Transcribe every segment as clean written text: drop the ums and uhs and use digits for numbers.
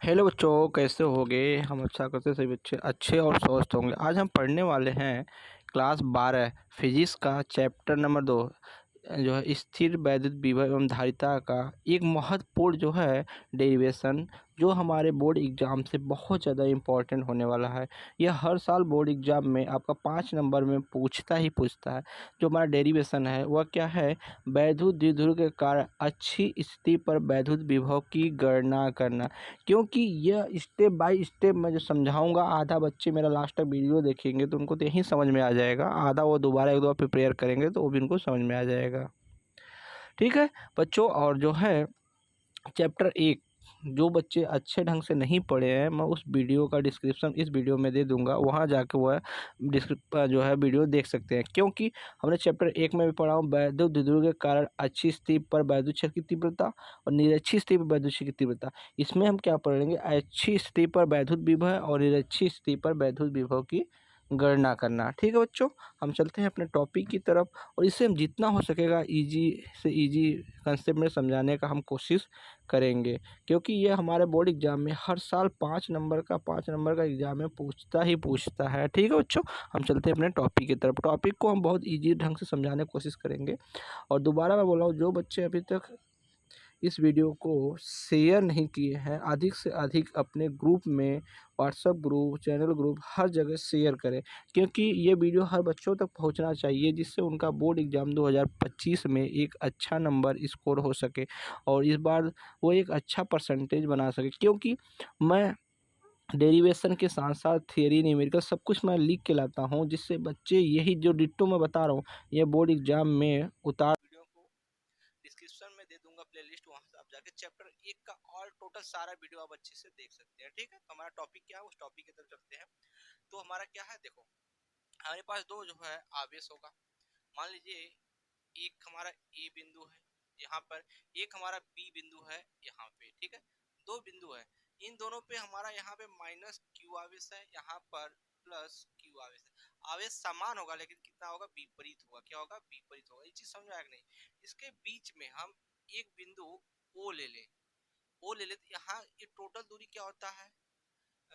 Hello बच्चों, कैसे होगे। हम अच्छा करते सभी बच्चे अच्छे और स्वस्थ होंगे। आज हम पढ़ने वाले हैं क्लास 12 फिजिक्स का चैप्टर नंबर 2 जो है स्थिर वैद्युत विभव एवं धारिता का एक महत्वपूर्ण जो है डेरिवेशन, जो हमारे बोर्ड एग्जाम से बहुत ज़्यादा इम्पोर्टेंट होने वाला है। यह हर साल बोर्ड एग्जाम में आपका 5 नंबर में पूछता ही पूछता है। जो हमारा डेरिवेशन है वह क्या है, वैद्युत द्विध्रुव के कारण अच्छी स्थिति पर वैद्युत विभव की गणना करना। क्योंकि यह स्टेप बाय स्टेप मैं जो समझाऊंगा, आधा बच्चे मेरा लास्ट तक वीडियो देखेंगे तो उनको तो यही समझ में आ जाएगा, आधा वो दोबारा एक दो बार प्रिपेयर करेंगे तो वो भी उनको समझ में आ जाएगा। ठीक है बच्चों, और जो है चैप्टर 1 जो बच्चे अच्छे ढंग से नहीं पढ़े हैं, मैं उस वीडियो का डिस्क्रिप्शन इस वीडियो में दे दूंगा, वहां जाके वह जो है वीडियो देख सकते हैं। क्योंकि हमने चैप्टर 1 में भी पढ़ा हूँ वैद्युत द्विध्रुव के कारण अच्छी स्थिति पर वैद्युत क्षेत्र की तीव्रता और निरक्षी स्थिति पर वैद्युत क्षेत्र की तीव्रता। इसमें हम क्या पढ़ेंगे, अच्छी स्थिति पर वैद्युत विभव और निरक्षी स्थिति पर वैद्युत विभव की गणना करना। ठीक है बच्चों, हम चलते हैं अपने टॉपिक की तरफ, और इसे हम जितना हो सकेगा इजी से इजी कंसेप्ट में समझाने का हम कोशिश करेंगे। क्योंकि ये हमारे बोर्ड एग्जाम में हर साल 5 नंबर का एग्जाम में पूछता ही पूछता है। ठीक है बच्चों, हम चलते हैं अपने टॉपिक की तरफ। टॉपिक को हम बहुत ईजी ढंग से समझाने की कोशिश करेंगे। और दोबारा मैं बोल रहा हूँ, जो बच्चे अभी तक इस वीडियो को शेयर नहीं किए हैं, अधिक से अधिक अपने ग्रुप में, व्हाट्सएप ग्रुप, चैनल ग्रुप, हर जगह शेयर करें। क्योंकि ये वीडियो हर बच्चों तक पहुंचना चाहिए, जिससे उनका बोर्ड एग्ज़ाम 2025 में एक अच्छा नंबर स्कोर हो सके और इस बार वो एक अच्छा परसेंटेज बना सके। क्योंकि मैं डेरिवेशन के साथ साथ थियरी, न्यूमेरिकल सब कुछ मैं लिख के लाता हूँ, जिससे बच्चे यही जो डिट्टो मैं बता रहा हूँ ये बोर्ड एग्जाम में उतार। वीडियो को डिस्क्रिप्शन में दे दूंगा प्लेलिस्ट, वहां से आप जाके चैप्टर 1 का ऑल टोटल सारा वीडियो आप अच्छे से देख सकते हैं। ठीक है, तो हमारा टॉपिक क्या है, उस टॉपिक की तरफ चलते हैं। तो हमारा क्या है, देखो हमारे पास दो जो है आवेश होगा। मान लीजिए एक हमारा ए बिंदु है यहाँ पर, एक हमारा बी बिंदु है यहाँ पे। ठीक है, दो बिंदु है, इन दोनों पे हमारा यहाँ पे माइनस क्यू आवेश है, यहाँ पर प्लस क्यू आवेश है। आवेश समान होगा लेकिन कितना होगा, विपरीत होगा। क्या होगा, विपरीत होगा। ये चीज समझ में आएगा नहीं। इसके बीच में हम एक बिंदु ओ ले ले, ओ ले ले, तो यहाँ ये टोटल दूरी क्या होता है,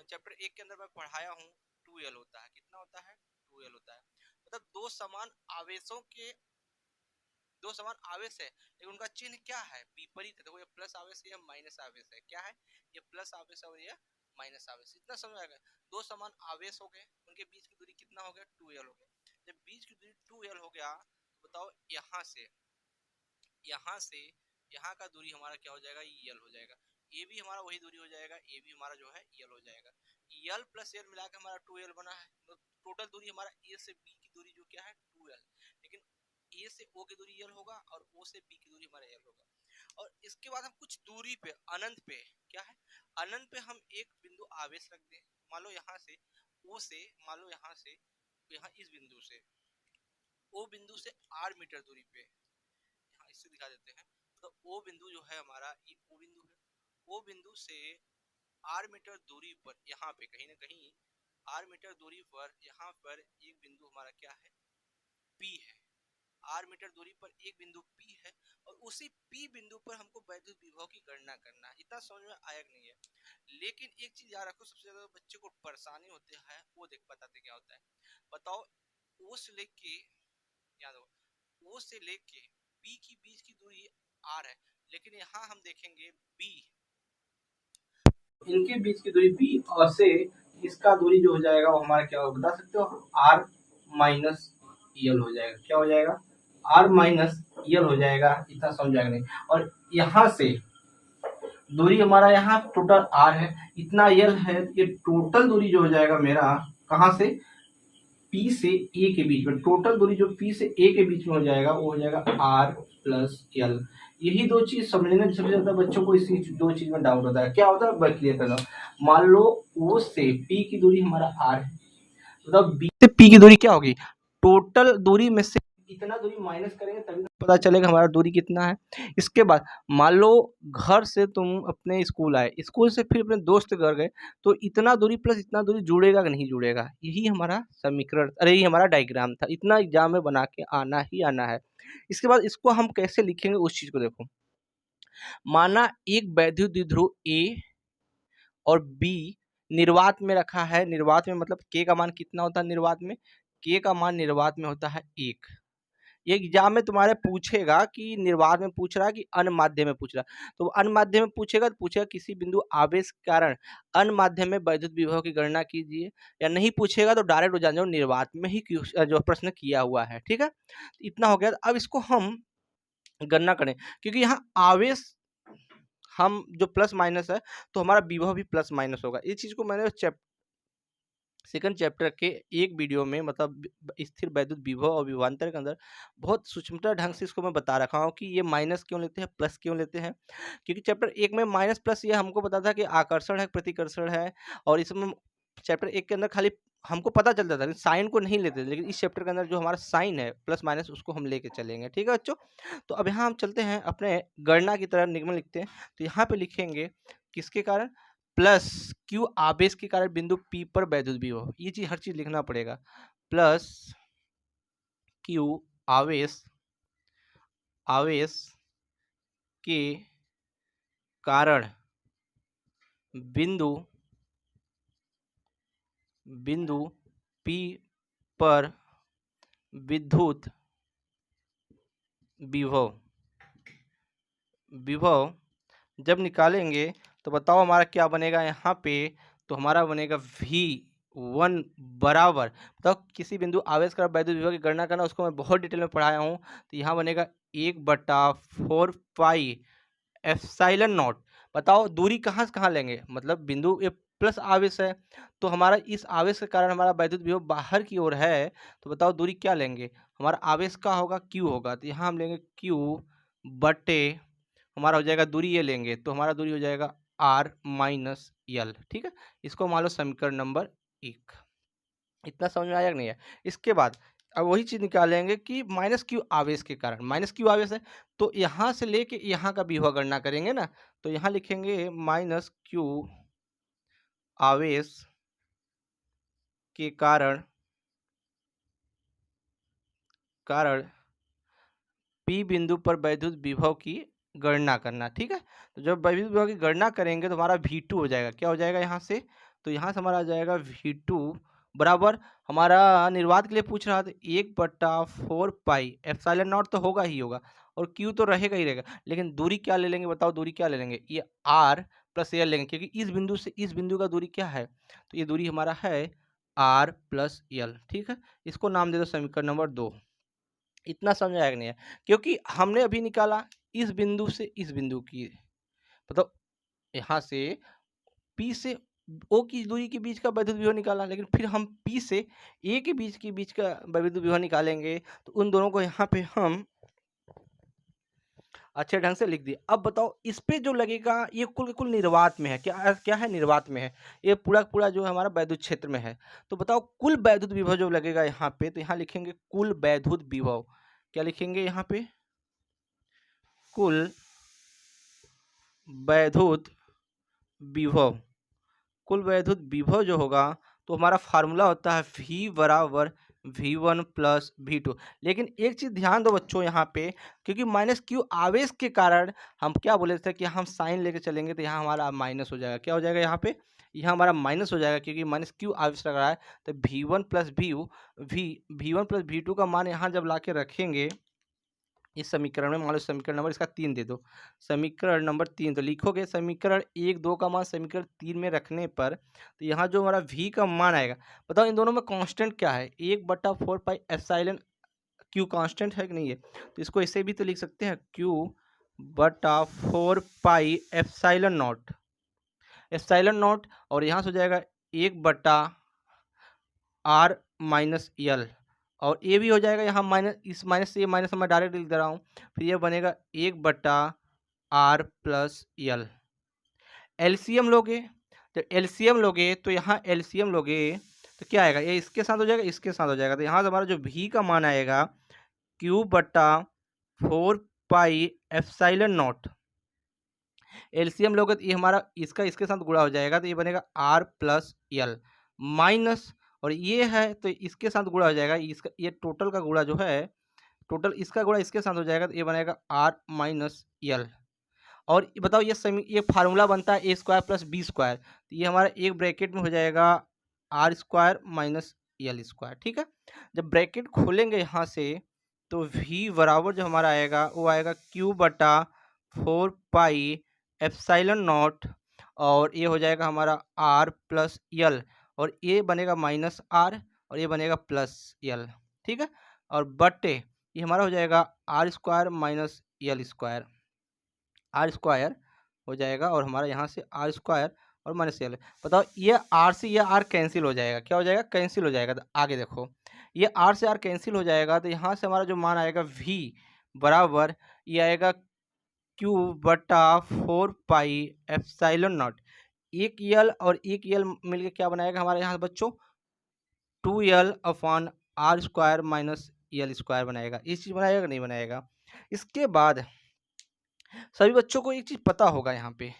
चैप्टर 1 के अंदर मैं पढ़ाया हूँ 2l होता है। कितना होता है, 2l होता है। मतलब दो समान आवेश है लेकिन उनका चिन्ह क्या है, विपरीत है। देखो ये प्लस आवेश है, ये माइनस आवेश है। क्या है, ये प्लस आवेश है और ये माइनस आवेश। इतना समझ आ गया। दो समान आवेश हो गए, उनके बीच की दूरी कितना हो गया, 2l हो गया। जब बीच की दूरी 2l हो गया तो बताओ यहाँ से यहाँ का दूरी हमारा क्या हो जाएगा, यल हो जाएगा। ये भी हमारा वही दूरी हो जाएगा, ये भी हमारा जो है यल हो जाएगा। यल प्लस यल मिला के हमारा 2l बना है। तो टोटल दूरी हमारा ए से बी की दूरी जो क्या है 2l, लेकिन ए से ओ की दूरी यल होगा और ओ से बी की दूरी हमारा यल होगा। और इसके बाद हम कुछ दूरी पे अनंत पे, क्या है, अनंत पे हम एक बिंदु आवेश रख दें। मान लो यहाँ से ओ से, मान लो यहाँ से यहाँ इस बिंदु से ओ बिंदु से r मीटर दूरी पे, यहाँ इससे दिखा देते हैं। तो ओ बिंदु जो है हमारा, ये ओ बिंदु है। ओ बिंदु से r मीटर दूरी पर यहाँ पे कहीं ना कहीं r मीटर दूरी पर यहाँ पर एक बिंदु हमारा क्या है, P है। r मीटर दूरी पर एक बिंदु P है और उसी P बिंदु पर हमको वैद्युत विभव की गणना करना है। इतना समझ में आया नहीं है। लेकिन एक चीज याद रखो, सबसे ज्यादा बच्चे को परेशानी होती है वो देख बताते क्या होता है। बताओ ओ से लेके, याद हो, ओ से लेके बी की बीच की दूरी r है, लेकिन यहाँ हम देखेंगे b, इनके बीच की दूरी b और से इसका दूरी जो हो जाएगा वो हमारा क्या होगा, बता सकते हो, r माइनस यल हो जाएगा। क्या हो जाएगा, r माइनस यल हो जाएगा। इतना समझ नहीं। और यहाँ से दूरी हमारा यहाँ टोटल r है, इतना यल है। ये टोटल दूरी जो हो जाएगा मेरा कहाँ से, P से A के बीच में, टोटल दूरी जो P से A के बीच में हो जाएगा वो हो जाएगा R प्लस L। यही दो चीज समझने में सबसे ज्यादा बच्चों को इसी दो चीज में डाउट होता है। क्या होता है, मैं क्लियर कर रहा हूँ। मान लो O से P की दूरी हमारा R है, मतलब B से P की दूरी क्या होगी, टोटल दूरी में से इतना दूरी माइनस करेंगे तभी तो पता चलेगा हमारा दूरी कितना है। इसके बाद मान लो घर से तुम अपने स्कूल आए, स्कूल से फिर अपने दोस्त के घर गए, तो इतना दूरी प्लस इतना दूरी जुड़ेगा कि नहीं जुड़ेगा, यही हमारा समीकरण, अरे यही हमारा डायग्राम था। इतना एग्जाम में बना के आना ही आना है। इसके बाद इसको हम कैसे लिखेंगे उस चीज को देखो। माना एक वैद्युत द्विध्रुव ए और बी निर्वात में रखा है। निर्वात में मतलब के का मान कितना होता है निर्वात में? के का मान निर्वात में होता है 1। ये एग्जाम में तुम्हारे पूछेगा कि निर्वात में पूछ रहा है कि अनमाध्य में पूछ रहा है। तो अनमाध्य में पूछेगा तो पूछेगा किसी बिंदु आवेश के कारण अनमाध्य में वैद्युत विभव की गणना कीजिए, या नहीं पूछेगा तो डायरेक्ट हो जाना निर्वात में ही जो प्रश्न किया हुआ है। ठीक है, इतना हो गया। अब इसको हम गणना करें, क्योंकि यहाँ आवेश हम जो प्लस माइनस है तो हमारा विभव भी प्लस माइनस होगा। इस चीज को मैंने सेकंड चैप्टर के एक वीडियो में मतलब स्थिर वैद्युत विभव और विभवांतर के अंदर बहुत सूक्ष्मता ढंग से इसको मैं बता रखा हूँ कि ये माइनस क्यों लेते हैं, प्लस क्यों लेते हैं। क्योंकि चैप्टर एक में माइनस प्लस ये हमको पता था कि आकर्षण है, प्रतिकर्षण है, और इसमें चैप्टर एक के अंदर खाली हमको पता चलता था, साइन को नहीं लेते। लेकिन इस चैप्टर के अंदर जो हमारा साइन है प्लस माइनस उसको हम लेके चलेंगे। ठीक है बच्चों, तो अब यहाँ हम चलते हैं अपने गणना की तरह, निगमन लिखते हैं। तो यहाँ पे लिखेंगे किसके कारण, प्लस क्यू आवेश के कारण बिंदु पी पर वैद्युत विभव। ये चीज हर चीज लिखना पड़ेगा। प्लस क्यू आवेश आवेश के कारण बिंदु बिंदु पी पर विद्युत विभव विभव जब निकालेंगे तो बताओ हमारा क्या बनेगा यहाँ पे। तो हमारा बनेगा V1 बराबर, तो किसी बिंदु आवेश का वैद्युत विभव की गणना करना, उसको मैं बहुत डिटेल में पढ़ाया हूँ। तो यहाँ बनेगा 1/4 पाई एप्सिलॉन नॉट। बताओ दूरी कहाँ से कहाँ लेंगे, मतलब बिंदु ये प्लस आवेश है, तो हमारा इस आवेश के कारण हमारा वैद्युत विभव बाहर की ओर है। तो बताओ दूरी क्या लेंगे, हमारा आवेश का होगा Q होगा, तो यहाँ हम लेंगे Q बटे हमारा हो जाएगा दूरी ये लेंगे, तो हमारा दूरी हो जाएगा R माइनस L। ठीक है, इसको मान लो समीकरण नंबर 1। इतना समझ में आया कि नहीं है? इसके बाद अब वही चीज निकालेंगे कि माइनस क्यू आवेश के कारण, माइनस क्यू आवेश है तो यहाँ से लेके यहाँ का विभव गणना करेंगे ना। तो यहाँ लिखेंगे माइनस क्यू आवेश के कारण पी बिंदु पर वैद्युत विभव की गणना करना। ठीक है, तो जब वैद्युत विभव की गणना करेंगे तो हमारा V2 हो जाएगा। क्या हो जाएगा यहाँ से, तो यहाँ से हमारा आ जाएगा V2 बराबर, हमारा निर्वात के लिए पूछ रहा था 1/4 पाई एप्सिलॉन नॉट तो होगा ही होगा, और Q तो रहेगा ही रहेगा। लेकिन दूरी क्या ले लेंगे, बताओ दूरी क्या ले लेंगे, ये R प्लस L लेंगे, क्योंकि इस बिंदु से इस बिंदु का दूरी क्या है, तो ये दूरी हमारा है R प्लस L। ठीक है, इसको नाम दे दो समीकरण नंबर 2। इतना समझ आएगा नहीं है, क्योंकि हमने अभी निकाला इस बिंदु से इस बिंदु की, मतलब यहाँ से P से O की दूरी के बीच का वैद्युत विभव निकाला, लेकिन फिर हम P से A के बीच का वैद्युत विभव निकालेंगे, तो उन दोनों को यहाँ पे हम अच्छे ढंग से लिख दिए। अब बताओ इस पे जो लगेगा ये कुल के कुल निर्वात में है, क्या क्या है, निर्वात में है, ये पूरा पूरा जो है हमारा वैद्युत क्षेत्र में है। तो बताओ कुल वैद्युत विभव जो लगेगा यहाँ पे, तो यहाँ लिखेंगे कुल वैद्युत विभव। क्या लिखेंगे यहाँ पे, कुल वैद्युत विभव। कुल वैद्युत विभव जो होगा तो हमारा फार्मूला होता है V बराबर V1 प्लस V2। लेकिन एक चीज ध्यान दो बच्चों यहाँ पे, क्योंकि माइनस क्यू आवेश के कारण हम क्या बोले थे कि हम साइन लेके चलेंगे, तो यहाँ हमारा माइनस हो जाएगा। क्या हो जाएगा यहाँ पे, यहाँ हमारा माइनस हो जाएगा, क्योंकि माइनस क्यू आवेश लग रहा है। तो V1 plus V1 plus V2 का मान यहाँ जब ला के रखेंगे इस समीकरण में, मान लो समीकरण नंबर इसका 3 दे दो, समीकरण नंबर 3, तो लिखोगे समीकरण 1 2 का मान समीकरण 3 में रखने पर, तो यहाँ जो हमारा V का मान आएगा, बताओ इन दोनों में कांस्टेंट क्या है, 1/4 पाई एप्सिलॉन, Q कांस्टेंट है कि नहीं है, तो इसको ऐसे भी तो लिख सकते हैं Q/4 पाई एप्सिलॉन नॉट, और यहाँ से हो जाएगा 1/R माइनस L, और ये भी हो जाएगा यहाँ माइनस, इस माइनस से ये माइनस मैं डायरेक्ट लिख दे रहा हूँ, फिर ये बनेगा 1/R प्लस L। एलसीएम लोगे, तो एलसीएम लोगे तो यहाँ एलसीएम लोगे तो क्या आएगा, ये इसके साथ हो जाएगा, इसके साथ हो जाएगा, तो यहाँ से हमारा जो V का मान आएगा Q/4 pi epsilon not. LCM लोगे तो ये हमारा इसका इसके साथ गुणा हो जाएगा, तो ये बनेगा R प्लस L माइनस, और ये है तो इसके साथ गुणा हो जाएगा, इसका ये टोटल का गुणा जो है, टोटल इसका गुणा इसके साथ हो जाएगा, तो ये बनेगा R माइनस L। और बताओ ये फार्मूला बनता है a² + b², तो ये हमारा एक ब्रैकेट में हो जाएगा r² - l²। ठीक है, जब ब्रैकेट खोलेंगे यहाँ से तो v बराबर जो हमारा आएगा वो आएगा q/4πε0, और ये हो जाएगा हमारा r + l, और ये बनेगा -r और ये बनेगा +l। ठीक है, और बटे ये हमारा हो जाएगा r² - l², r² हो जाएगा, और हमारा यहाँ से r² और -l। बताओ ये r से ये r कैंसिल हो जाएगा, क्या हो जाएगा, कैंसिल हो जाएगा। तो आगे देखो, ये r से r कैंसिल हो जाएगा, तो यहाँ से हमारा जो मान आएगा v बराबर ये आएगा q/4πε0। एक यल और एक यल मिलके क्या बनाएगा हमारे यहाँ बच्चों, 2l/r² - l² बनाएगा। इस चीज़ बनाएगा कि नहीं बनाएगा। इसके बाद सभी बच्चों को एक चीज़ पता होगा यहाँ पे,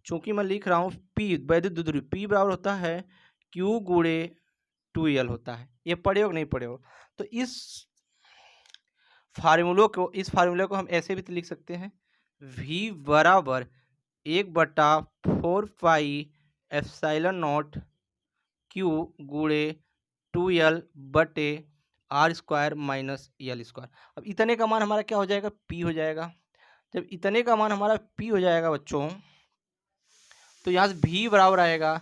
चूंकि मैं लिख रहा हूँ P वैद्युत द्विध्रुवी P बराबर होता है Q गुणे 2l होता है। ये पढ़े हो कि नहीं पढ़े हो। तो इस फार्मूले को हम ऐसे भी तो लिख सकते हैं, V बराबर 1/4πε0 Q गुणे 2l बटे r² - l²। अब इतने का मान हमारा क्या हो जाएगा, P हो जाएगा। जब इतने का मान हमारा P हो जाएगा बच्चों, तो यहाँ से V बराबर आएगा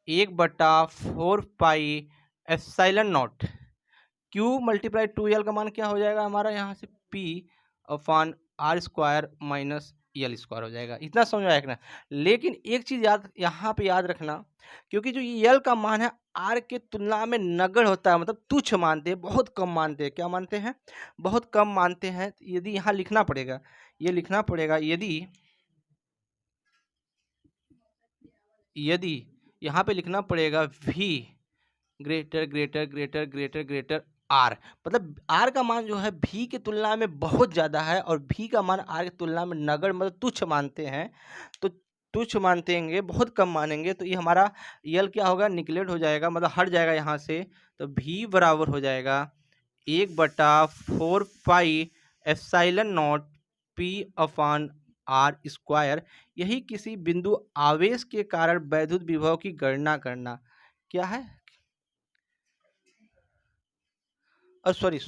1/4πε0 Q × 2l का मान क्या हो जाएगा हमारा यहाँ से P/r² - l² हो जाएगा। इतना समझ में आएगा ना। लेकिन एक चीज़ यहाँ पे याद रखना, क्योंकि जो ये l का मान है r के तुलना में नगण्य होता है, मतलब तुच्छ मानते हैं, बहुत कम मानते हैं। क्या मानते हैं, बहुत कम मानते हैं। यदि यहाँ लिखना पड़ेगा, ये लिखना पड़ेगा, यदि यहाँ पे लिखना पड़ेगा v ग्रेटर r, मतलब r का मान जो है v की तुलना में बहुत ज़्यादा है, और v का मान r की तुलना में नगण्य मतलब तुच्छ मानते हैं। तो तुच्छ मानतेंगे, बहुत कम मानेंगे, तो ये हमारा l क्या होगा, निकलेट हो जाएगा, मतलब हट जाएगा यहाँ से। तो v बराबर हो जाएगा 1/4πε0 P/r²। यही किसी बिंदु आवेश के कारण वैद्युत विभव की गणना करना। क्या है, सॉरी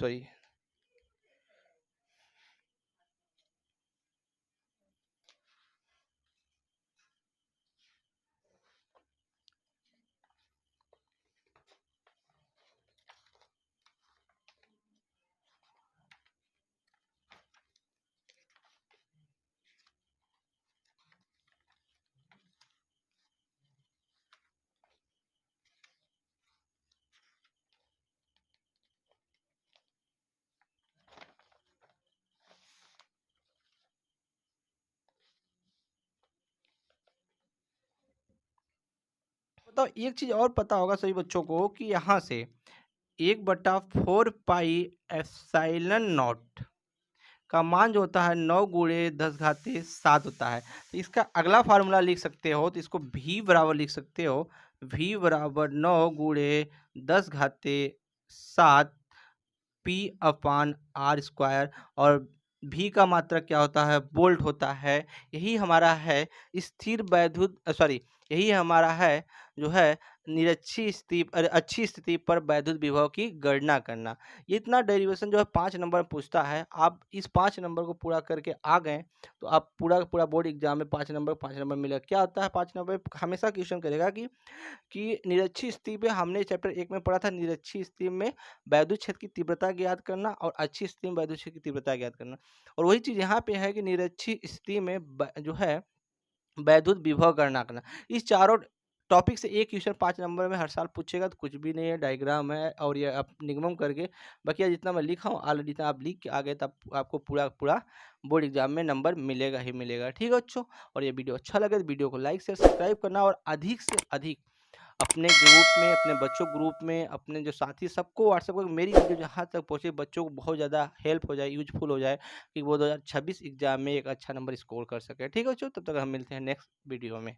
बताओ, एक चीज और पता होगा सभी बच्चों को कि यहाँ से 1/4πε0 का मान जो होता है 9 × 10⁻7 होता है। तो इसका अगला फार्मूला लिख सकते हो, तो इसको v बराबर लिख सकते हो, v बराबर 9 × 10⁻7 P/r²। और v का मात्रक क्या होता है, वोल्ट होता है। यही हमारा है स्थिर वैद्युत यही हमारा है जो है अच्छी स्थिति पर वैद्युत विभव की गणना करना। ये इतना डेरिवेशन जो है 5 नंबर में पूछता है। आप इस 5 नंबर को पूरा करके आ गए तो आप पूरा बोर्ड एग्जाम में 5 नंबर मिलेगा। क्या होता है 5 नंबर हमेशा क्वेश्चन करेगा कि निरक्षीय स्थिति पे हमने चैप्टर 1 में पढ़ा था, निरक्षीय स्थिति में वैद्युत क्षेत्र की तीव्रता ज्ञात करना और अच्छी स्थिति में वैद्युत क्षेत्र की तीव्रता ज्ञात करना। और वही चीज़ यहाँ पे है कि निरक्षीय स्थिति में जो है वैद्युत विभव गणना करना। इस चारों टॉपिक से एक क्वेश्चन 5 नंबर में हर साल पूछेगा, तो कुछ भी नहीं है, डायग्राम है और ये आप निगमन करके बाकी जितना मैं लिखा हूँ ऑलरेडी इतना आप लिख के आ गए, तब आपको पूरा बोर्ड एग्जाम में नंबर मिलेगा ही मिलेगा। ठीक है बच्चों, और ये वीडियो अच्छा लगे तो वीडियो को लाइक शेयर सब्सक्राइब करना, और अधिक से अधिक अपने ग्रुप में, अपने बच्चों ग्रुप में, अपने जो साथी सबको व्हाट्सएप पर मेरी वीडियो जहाँ तक पहुँचे, बच्चों को बहुत ज़्यादा हेल्प हो जाए, यूजफुल हो जाए कि वो 2026 एग्जाम में एक अच्छा नंबर स्कोर कर सके। ठीक है बच्चों, तब तक हम मिलते हैं नेक्स्ट वीडियो में।